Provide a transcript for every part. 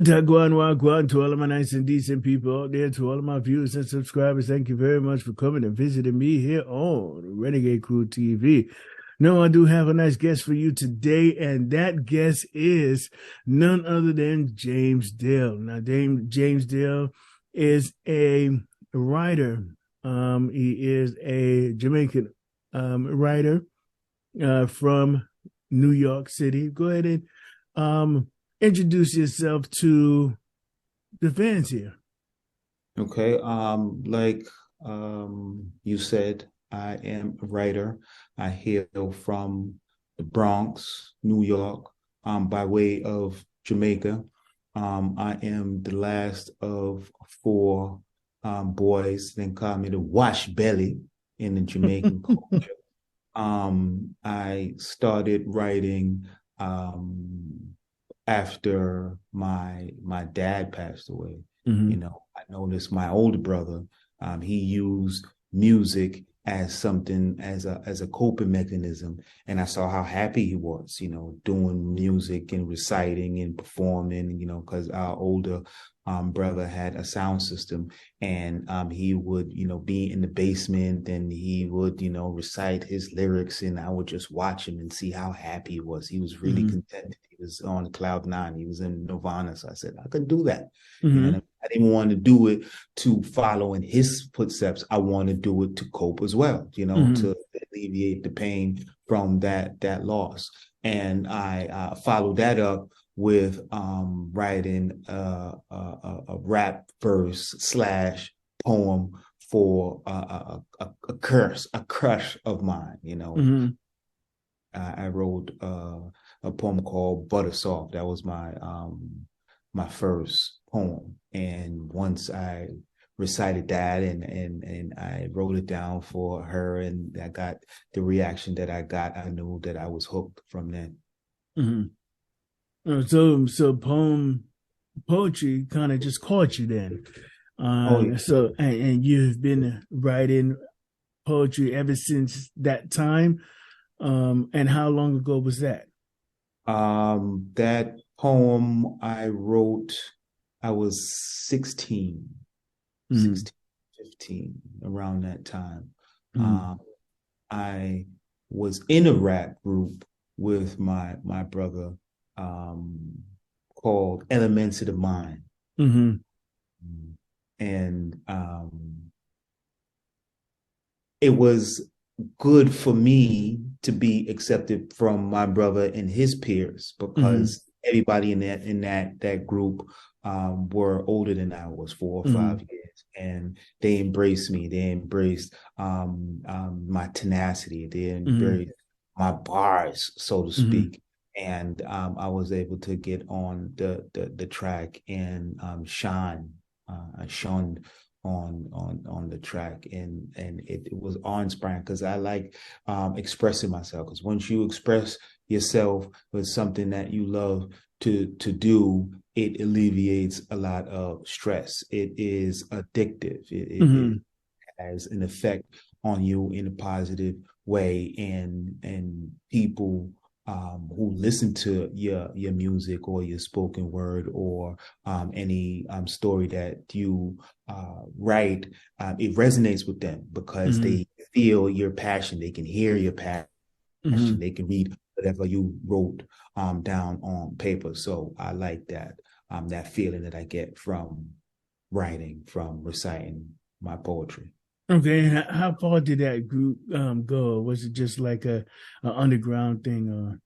Wagwan to all of my nice and decent people out there, to all of my viewers and subscribers. Thank you very much for coming and visiting me here on Renegade Crew TV. No, I do have a nice guest for you today, and that guest is none other than James Dale. Now, James Dale is a writer. He is a Jamaican writer from New York City. Go ahead and introduce yourself to the fans here. Okay. You said, I am a writer. I hail from the Bronx, New York, by way of Jamaica. I am the last of four boys. They call me the wash belly in the Jamaican culture. I started writing after my dad passed away. Mm-hmm. I noticed my older brother, he used music as something, as a coping mechanism, and I saw how happy he was, doing music and reciting and performing, because our older brother had a sound system, and he would, be in the basement, and he would, recite his lyrics, and I would just watch him and see how happy he was. He was really content. He was on cloud nine. He was in nirvana. So I said, I could do that. And I didn't want to do it to follow in his footsteps. I want to do it to cope as well, to alleviate the pain from that loss. And I followed that up with writing a rap verse slash poem for a crush of mine. I wrote a poem called Butter Soft. That was my first poem. And once I recited that and I wrote it down for her, and I got the reaction that I got, I knew that I was hooked from then. So poetry kind of just caught you then. Yeah. So and you've been writing poetry ever since that time. And how long ago was that? That poem I wrote, I was 16, 15, around that time. I was in a rap group with my brother called Elements of the Mind. And it was good for me to be accepted from my brother and his peers, because everybody in that group were older than I was, 4 or 5 years, and they embraced me. They embraced my tenacity. They embraced my bars, so to speak. And I was able to get on the track and shine. I shone on the track, and it was awe-inspiring, because I like expressing myself, because once you express yourself with something that you love to do, it alleviates a lot of stress. It is addictive. It has an effect on you in a positive way, and people who listen to your music or your spoken word or any story that you write, it resonates with them, because they feel your passion. They can hear your passion. They can read whatever you wrote down on paper. So I like that feeling that I get from writing, from reciting my poetry. Okay, how far did that group go? Was it just like a underground thing, or?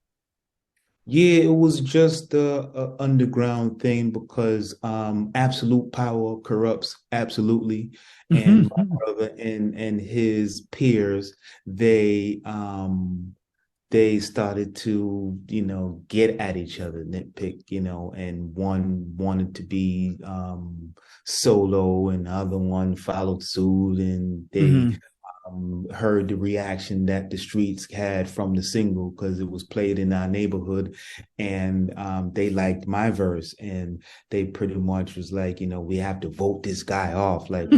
Yeah, it was just a underground thing, because absolute power corrupts absolutely. And my brother and his peers, they started to, get at each other, nitpick, and one wanted to be solo, and the other one followed suit, and they heard the reaction that the streets had from the single, because it was played in our neighborhood, and they liked my verse, and they pretty much was like, we have to vote this guy off, like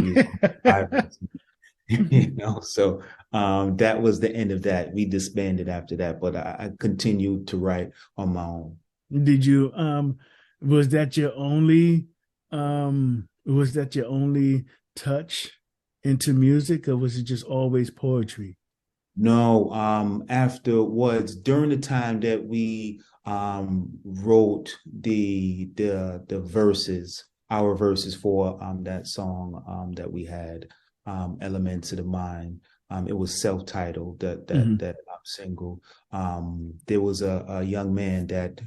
so that was the end of that. We disbanded after that, but I continued to write on my own. Did you Was that your only was that your only touch into music, or was it just always poetry? No, afterwards, during the time that we wrote the verses, our verses for that song that we had, Elements of the Mind. It was self-titled, Mm-hmm. that single. There was a young man that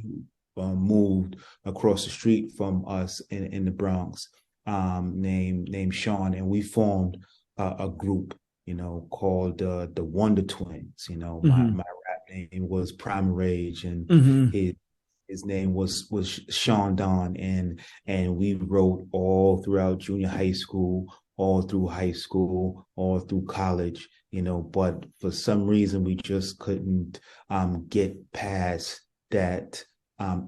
moved across the street from us in the Bronx, named Sean, and we formed a group, called the Wonder Twins. My rap name was Prime Rage, and Mm-hmm. his name was Sean Don, and we wrote all throughout junior high school, all through high school, all through college. But for some reason we just couldn't get past that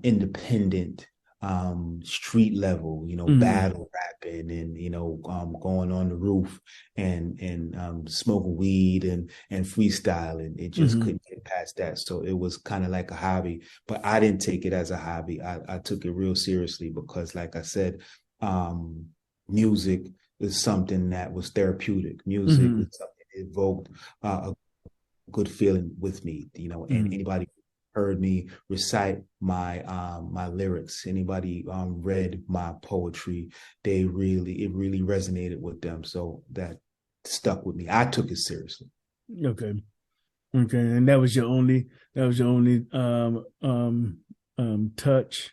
independent street level, Mm-hmm. battle rapping, and going on the roof and smoking weed and freestyling. It just Mm-hmm. couldn't get past that. So it was kind of like a hobby, but I didn't take it as a hobby. I took it real seriously because, like I said, um, music is something that was therapeutic. Music Mm-hmm. was something that evoked a good feeling with me, and Mm-hmm. anybody heard me recite my lyrics, anybody read my poetry, it really resonated with them. So that stuck with me. I took it seriously. Okay. Okay. And that was your only touch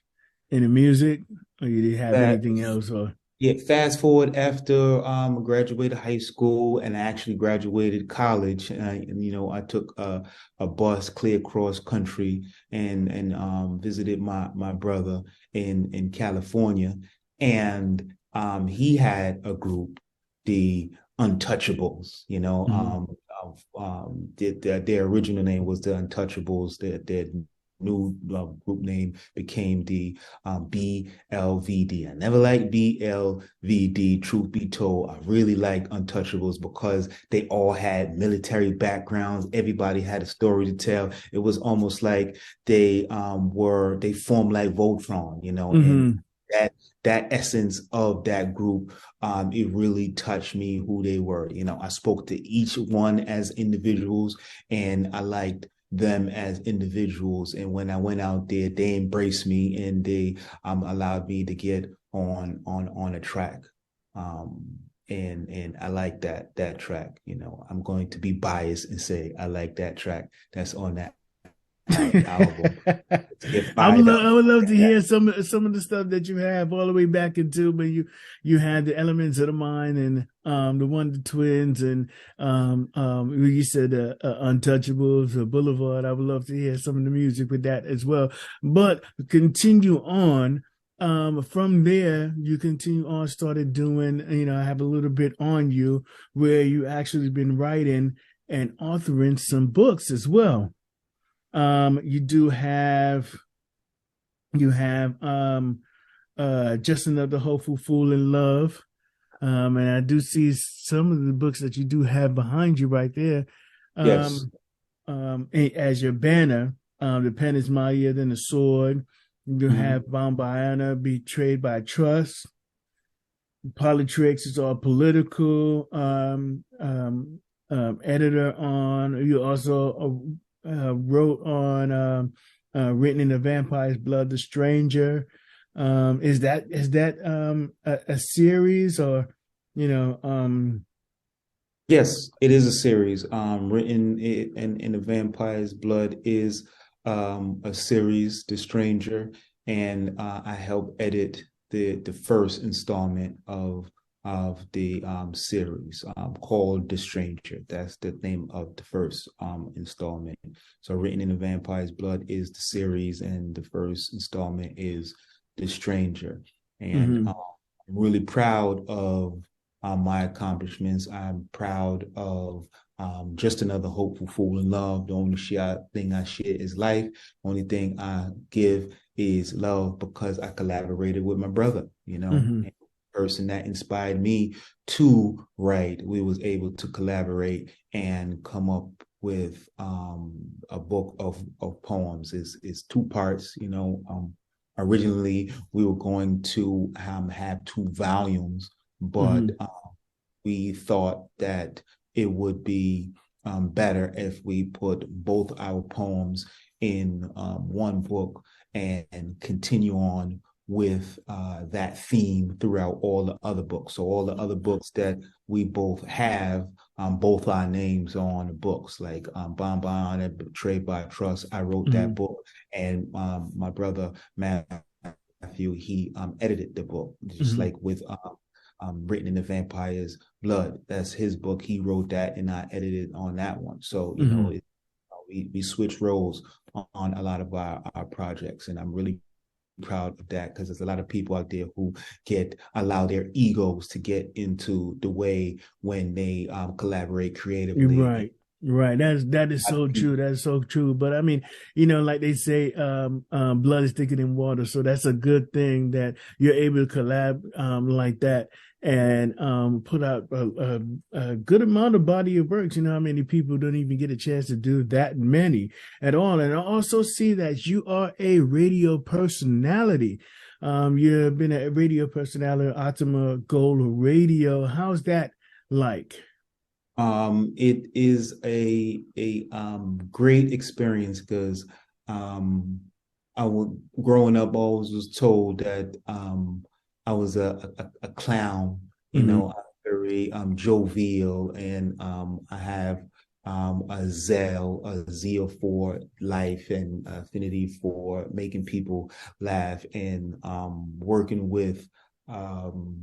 in the music, or you didn't have That anything else, or Yeah, fast forward after graduated high school and I actually graduated college. And I took a bus clear across country and visited my brother in California, and he had a group, the Untouchables. mm-hmm. Their original name was the Untouchables. Their new group name became the BLVD. I never liked BLVD, truth be told. I really liked Untouchables because they all had military backgrounds. Everybody had a story to tell. It was almost like they formed like Voltron, and Mm-hmm. that essence of that group, it really touched me who they were. I spoke to each one as individuals, and I liked them as individuals. And when I went out there, they embraced me, and they allowed me to get on a track. And I like that track. I'm going to be biased and say I like that track that's on that album. To get fired up. I would love to hear some of the stuff that you have all the way back into when you had the Elements of the Mind and the Wonder Twins and you said Untouchables or Boulevard. I would love to hear some of the music with that as well. But continue on. From there, you continue on, started doing, I have a little bit on you where you actually been writing and authoring some books as well. You do have you have Just Another Hopeful Fool in Love. And I do see some of the books that you do have behind you right there. Yes. Um, as your banner, The Pen is Mightier Than the Sword. You Mhm. have Bound by Honor, Betrayed by Trust. Politricks is all political. Editor on. You also wrote on Written in the Vampire's Blood, The Stranger. Is that a series or you know Yes, it is a series. Written in the Vampire's Blood is a series, The Stranger, and I help edit the first installment of the series, called The Stranger. That's the name of the first installment. So, Written in the Vampire's Blood is the series, and the first installment is The Stranger. And mhm, I'm really proud of my accomplishments. I'm proud of Just Another Hopeful Fool in Love. The only thing I share is life. Only thing I give is love, because I collaborated with my brother, mhm, and the person that inspired me to write. We was able to collaborate and come up with a book of poems. Is two parts, Originally, we were going to have two volumes, but Mm-hmm. we thought that it would be better if we put both our poems in one book and continue on with that theme throughout all the other books. So all the other books that we both have, both our names on the books, like Bon Bon and Betrayed by Trust. I wrote that Mm-hmm. book, and my brother Matthew, he edited the book, just Mm-hmm. like with Written in the Vampire's Blood. That's his book. He wrote that, and I edited on that one. So Mm-hmm. we switch roles on a lot of our projects, and I'm really proud of that because there's a lot of people out there who allow their egos to get into the way when they collaborate You're creatively. right. Right. That is so true. That's so true. But I mean, like they say, blood is thicker than water. So that's a good thing that you're able to collab like that and put out a good amount of body of works. You know how many people don't even get a chance to do that many at all. And I also see that you are a radio personality. You've been a radio personality, Optima Gold Radio. How's that like? It is a great experience because um, growing up, I always was told that I was a clown. Mm-hmm. I'm very jovial, and I have a zeal for life and affinity for making people laugh, and working with um,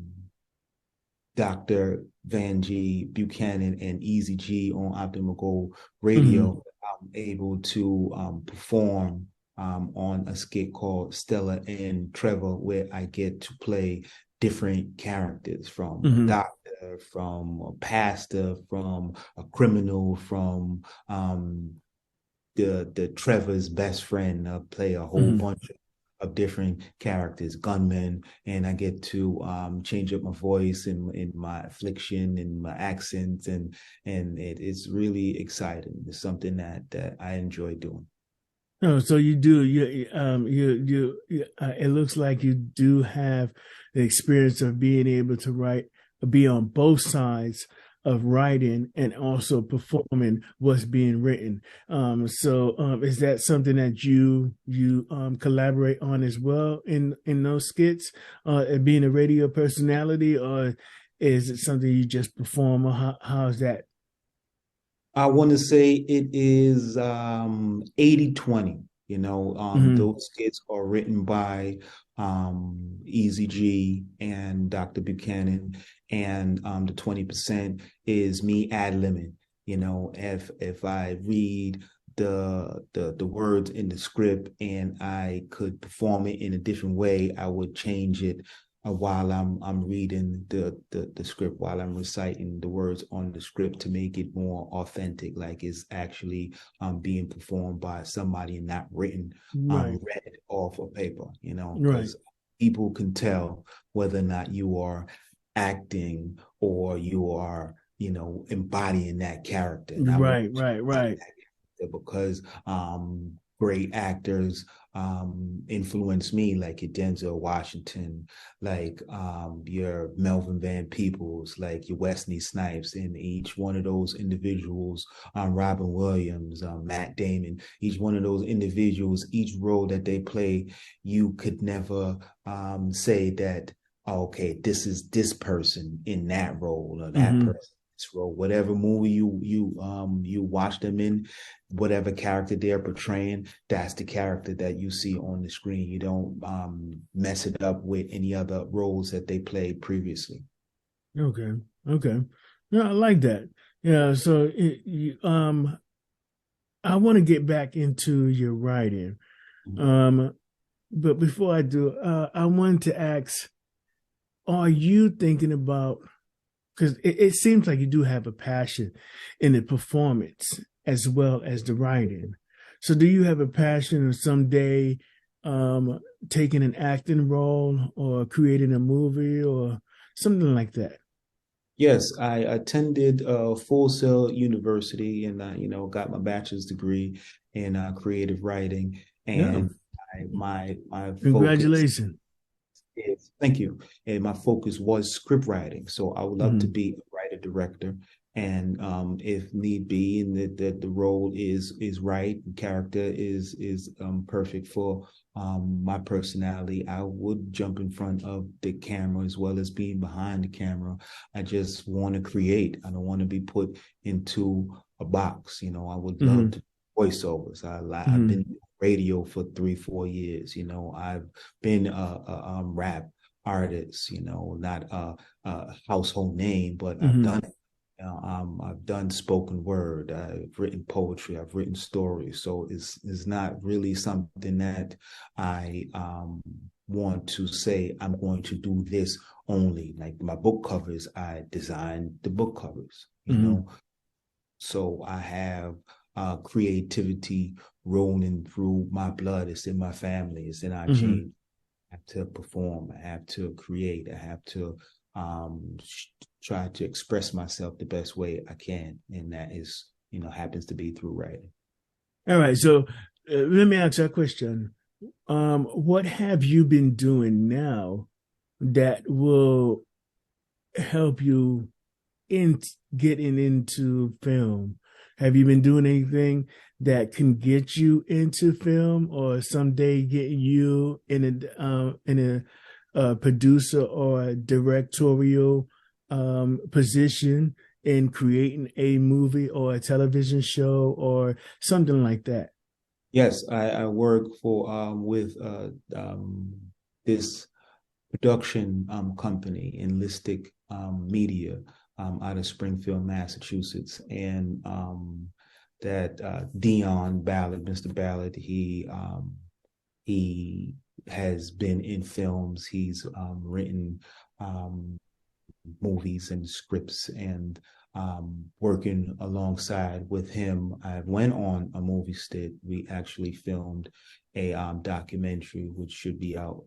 Dr. Van G. Buchanan and Easy G on Optimal Gold Mm-hmm. Radio. I'm able to perform on a skit called Stella and Trevor, where I get to play different characters, from a Mm-hmm. doctor, from a pastor, from a criminal, from the Trevor's best friend. Play a whole Mm-hmm. bunch of different characters, gunmen, and I get to change up my voice and my affliction and my accents, and it's really exciting. It's something that I enjoy doing. Oh, so you do it looks like you do have the experience of being able to be on both sides of writing and also performing what's being written. So is that something that you collaborate on as well in those skits, being a radio personality, or is it something you just perform, or how's that? I want to say it is 80-20. Mm-hmm. Those skits are written by Easy G and Dr. Buchanan, and the 20% is me ad-libbing. If I read the words in the script and I could perform it in a different way, I would change it while I'm reading the script, while I'm reciting the words on the script, to make it more authentic, like it's actually being performed by somebody and not written Right, read off of paper. right, Because people can tell whether or not you are acting or you are embodying that character. And I want right, right, right. because great actors influence me, like your Denzel Washington, like your Melvin Van Peebles, like your Wesley Snipes, and each one of those individuals, Robin Williams, Matt Damon, each one of those individuals, each role that they play, you could never say that, oh, okay, this is this person in that role or that Mm-hmm. person role. Whatever movie you watch them in, whatever character they're portraying, that's the character that you see on the screen. You don't mess it up with any other roles that they played previously. Okay. Okay. Yeah, I like that. Yeah. So I want to get back into your writing. Um, but before I do, I wanted to ask, are you thinking about, because it seems like you do have a passion in the performance as well as the writing. So do you have a passion of someday um taking an acting role or creating a movie or something like that? Yes, I attended Full Sail University, and got my bachelor's degree in creative writing, Yeah. and my focus Congratulations. is, thank you. And my focus was script writing. So I would love to be a writer director. And if need be, and the role is right, character is perfect for my personality, I would jump in front of the camera as well as being behind the camera. I just want to create. I don't want to be put into a box. You know, I would love to voiceovers. I've been radio for 3-4 years. You know, I've been a rap artist. You know, not a household name, but I've done it. I've done spoken word. I've written poetry. I've written stories. So it's not really something that I want to say I'm going to do this only. Like my book covers, I designed the book covers. You know, so I have creativity rolling through my blood. It's in my family. It's in our genes. I have to perform. I have to create. I have to try to express myself the best way I can, and that is, you know, happens to be through writing. All right, so let me ask you a question. What have you been doing now that will help you in getting into film? Have you been doing anything that can get you into film, or someday get you in a producer or a directorial position in creating a movie or a television show or something like that? Yes, I work for with this production company, Enlistic Media, out of Springfield, Massachusetts, and that Dion Ballard, Mr. Ballard, he has been in films. He's written movies and scripts, and working alongside with him, I went on a movie stint. We actually filmed a documentary, which should be out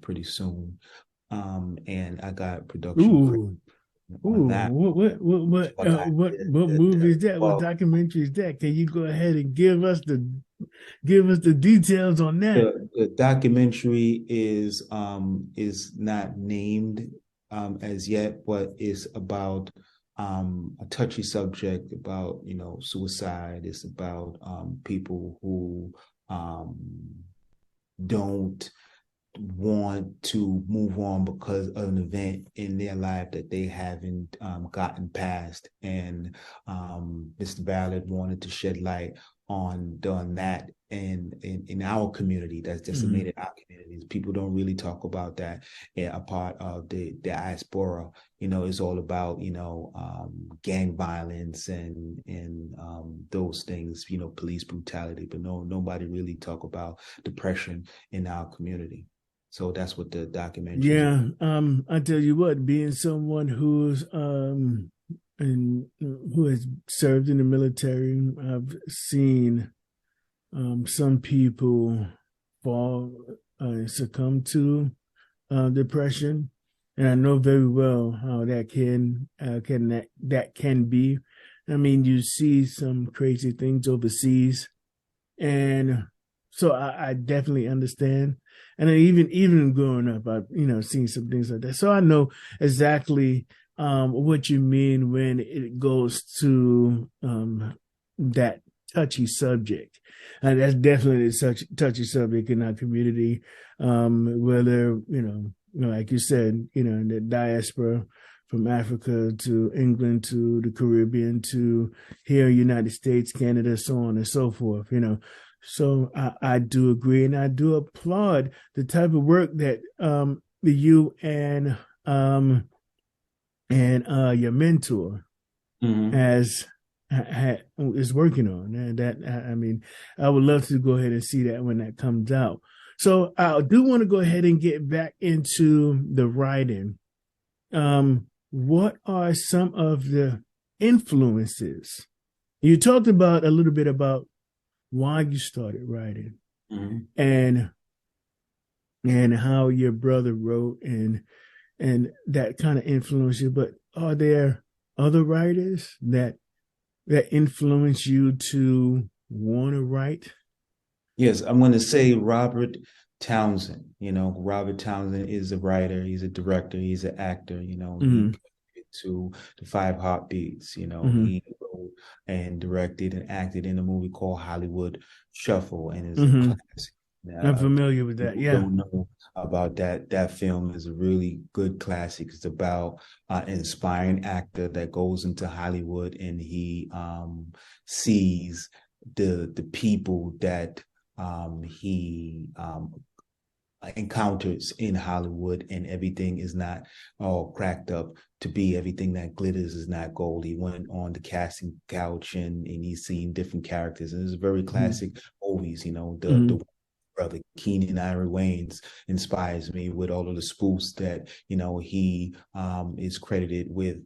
pretty soon. And I got production credit on that. What movie is that? What documentary is that? Can you go ahead and give us the details on that? The documentary is not named as yet, but it's about a touchy subject about, you know, suicide. It's about people who don't want to move on because of an event in their life that they haven't gotten past. And Mr. Ballard wanted to shed light on that, and in our community, that's decimated our communities. People don't really talk about that. A part of the diaspora, you know, is all about, you know, gang violence and those things, you know, police brutality, but nobody really talk about depression in our community. So that's what the documentary is. I tell you what, being someone who's and who has served in the military, I've seen some people fall, succumb to depression, and I know very well how that can be. I mean, you see some crazy things overseas, and so I definitely understand. And even growing up, I've seen some things like that, so I know exactly what you mean when it goes to that touchy subject. And that's definitely such a touchy subject in our community, whether, like you said, in the diaspora, from Africa to England to the Caribbean to here, United States, Canada, so on and so forth, So I do agree, and I do applaud the type of work that you and your mentor is working on. And that, I mean, I would love to go ahead and see that when that comes out. So I do want to go ahead and get back into the writing. What are some of the influences? You talked about a little bit about why you started writing, and how your brother wrote, and that kind of influenced you. But are there other writers that influence you to want to write? Yes, I'm going to say Robert Townsend. Robert Townsend is a writer, he's a director, he's an actor. He Hmm. contributed to the Five Heartbeats. Hmm. He wrote and directed and acted in a movie called Hollywood Shuffle, and is a Hmm. classic. I'm Now, familiar with that. people Yeah. don't know about that. That film is a really good classic. It's about an inspiring actor that goes into Hollywood, and he sees the people that he encounters in Hollywood, and everything is not all cracked up to be. Everything that glitters is not gold. He went on the casting couch, and he's seen different characters, and it's very Hmm. classic movies. The Hmm. brother Keenan Ivory Wayans inspires me with all of the spoofs that he is credited with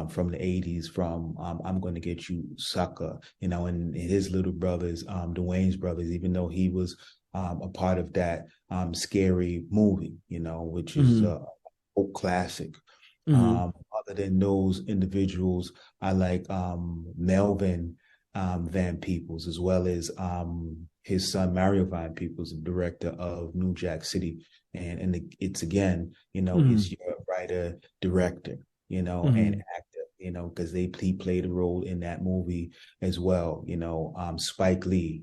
from the 80s, from I'm Going to Get You Sucker, and his little brothers, the Wayans brothers, even though he was a part of that scary movie, which is Hmm. a old classic. Hmm. Other than those individuals, I like Melvin Van Peebles, as well as his son Mario Van Peebles, the director of New Jack City, and it's again, Hmm. is your writer, director, and Hmm. actor, because he played a role in that movie as well. Spike Lee,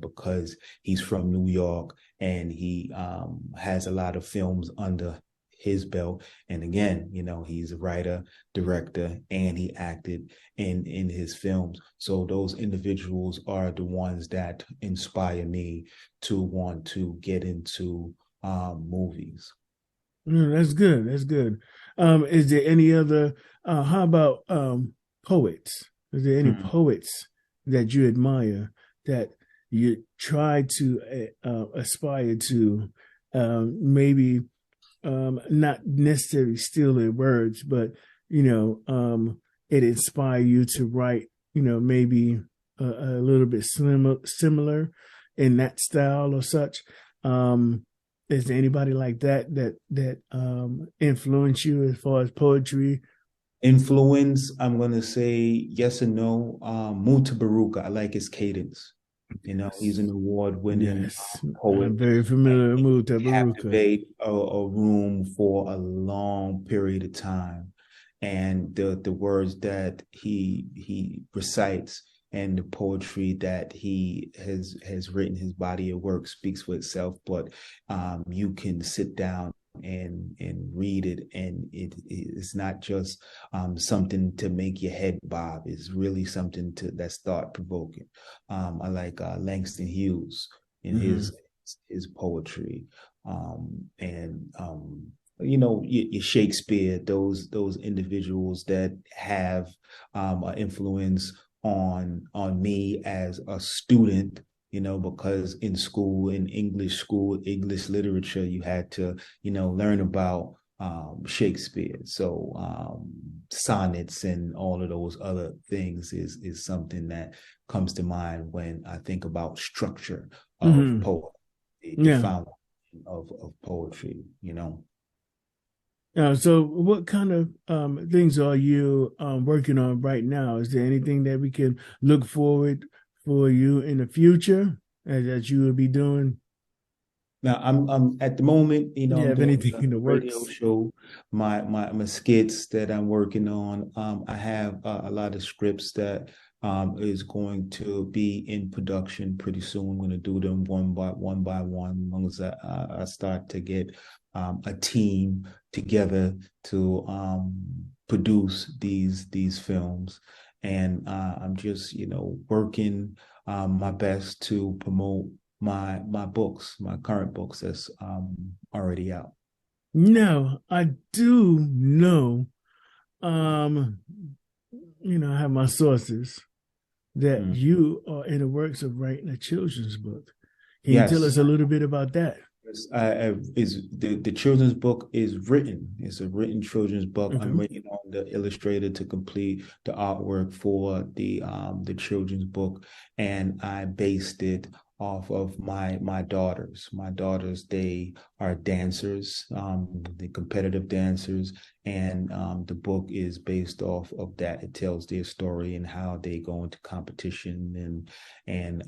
because he's from New York, and he has a lot of films under his belt. And again, he's a writer, director, and he acted in his films. So those individuals are the ones that inspire me to want to get into movies. That's good. That's good. Is there any other? How about poets? Is there any Hmm. poets that you admire that you try to aspire to? Maybe not necessarily steal their words, but it inspire you to write. Maybe a little bit similar in that style or such. Is there anybody like that influence you as far as poetry? Influence, I'm going to say yes and no. Muta Baruka, I like his cadence. He's Yes, an award-winning yes, poet. I'm very familiar with Muta Baruka. Captivate a room for a long period of time, and the words that he recites and the poetry that he has written, his body of work speaks for itself. But you can sit down and read it, and it's not just something to make your head bob. It's really something that's thought provoking. I like Langston Hughes in Hmm. his poetry, and your Shakespeare, those individuals that have an influence on me as a student. Because in school, in English literature, you had to learn about Shakespeare. So sonnets and all of those other things is something that comes to mind when I think about structure of Hmm. poetry, the Yeah. foundation of poetry. So what kind of things are you working on right now? Is there anything that we can look forward for you in the future that you will be doing? Now I'm at the moment, You I'm have doing anything a in the radio works? show, my skits that I'm working on. I have a lot of scripts that is going to be in production pretty soon. I'm going to do them one by one, as long as I start to get a team together to produce these films. And I'm just, working my best to promote my books, my current books that's already out. No, I do know. Um, I have my sources that Mm. you are in the works of writing a children's book. Can you tell Yes. us a little bit about that? Yes, is the children's book is written. It's a written children's book. I'm Okay. waiting on the illustrator to complete the artwork for the children's book, and I based it off of my daughters. My daughters, they are dancers, the competitive dancers, and the book is based off of that. It tells their story and how they go into competition and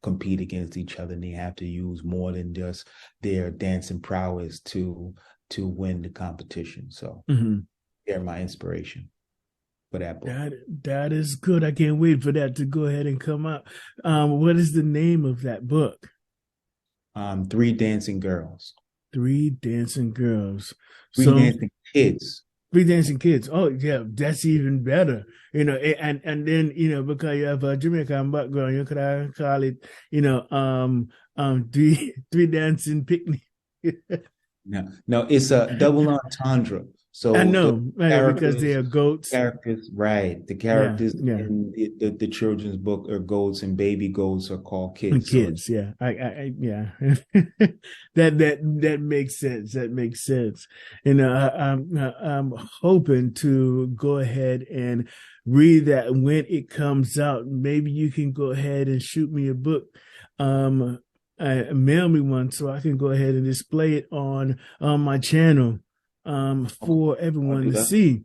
compete against each other, and they have to use more than just their dancing prowess to win the competition. So they're my inspiration for that book. That is good. I can't wait for that to go ahead and come out. What is the name of that book? Three Dancing Girls. Three Dancing Girls. Three Dancing Kids. Three Dancing Kids. Oh yeah, that's even better. And then because you have a Jamaican background, you could call it three dancing picnic. No, it's a double entendre. So I know, because they are goats. Characters, right? The characters in the children's book are goats, and baby goats are called kids. Kids, so yeah, yeah. that makes sense. That makes sense. I'm hoping to go ahead and read that when it comes out. Maybe you can go ahead and shoot me a book. Mail me one so I can go ahead and display it on my channel. For everyone to see,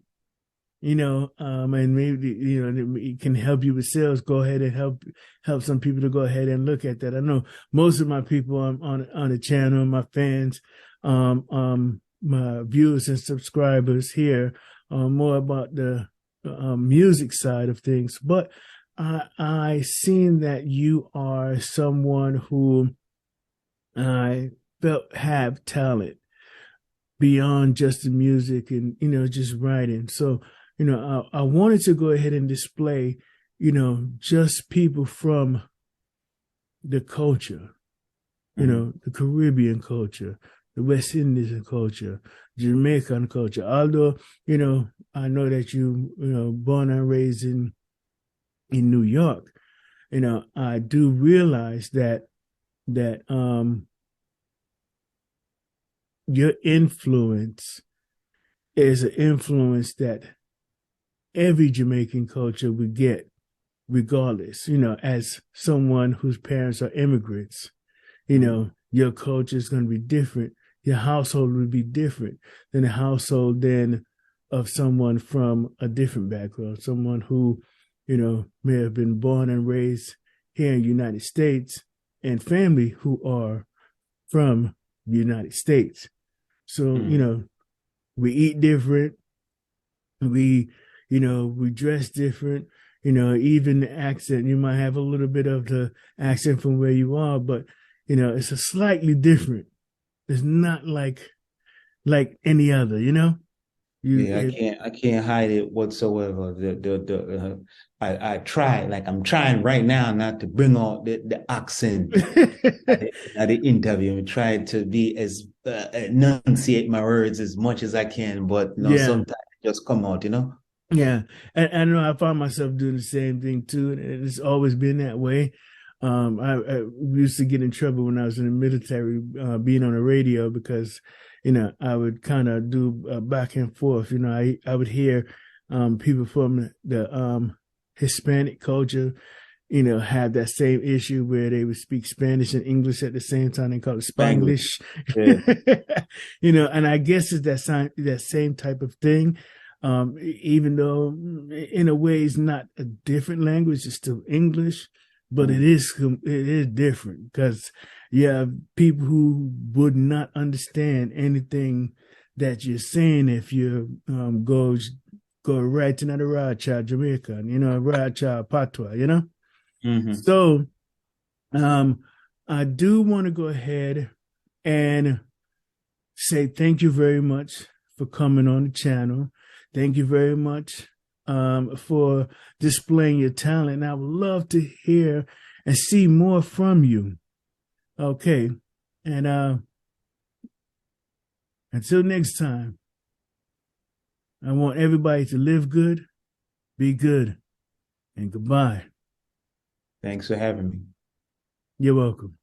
and maybe, it can help you with sales. Go ahead and help some people to go ahead and look at that. I know most of my people on the channel, my fans, my viewers and subscribers here, more about the music side of things. But I seen that you are someone who I felt have talent beyond just the music and, just writing. So, I wanted to go ahead and display, just people from the culture, the Caribbean culture, the West Indian culture, Jamaican culture. Although, I know that you, born and raised in New York, I do realize that your influence is an influence that every Jamaican culture would get, regardless, as someone whose parents are immigrants, your culture is going to be different. Your household would be different than the household then of someone from a different background, someone who, may have been born and raised here in the United States and family who are from the United States. So, we eat different. We dress different. Even the accent, you might have a little bit of the accent from where you are, but, it's a slightly different. It's not like any other, I can't hide it whatsoever. I try, like I'm trying right now not to bring out the accent at the interview. I'm trying to be as enunciate my words as much as I can, but sometimes it just come out, Yeah, and I know I find myself doing the same thing too, and it's always been that way. I used to get in trouble when I was in the military, being on the radio, because I would kind of do back and forth. I would hear people from the Hispanic culture, have that same issue where they would speak Spanish and English at the same time. They call it Spanglish. Yeah. And I guess it's that same type of thing. Even though in a way it's not a different language, it's still English, but it is different, because you have people who would not understand anything that you're saying if you go right to the Racha Jamaican, Racha Patois, So I do want to go ahead and say thank you very much for coming on the channel. Thank you very much for displaying your talent. And I would love to hear and see more from you. Okay. And until next time, I want everybody to live good, be good, and goodbye. Thanks for having me. You're welcome.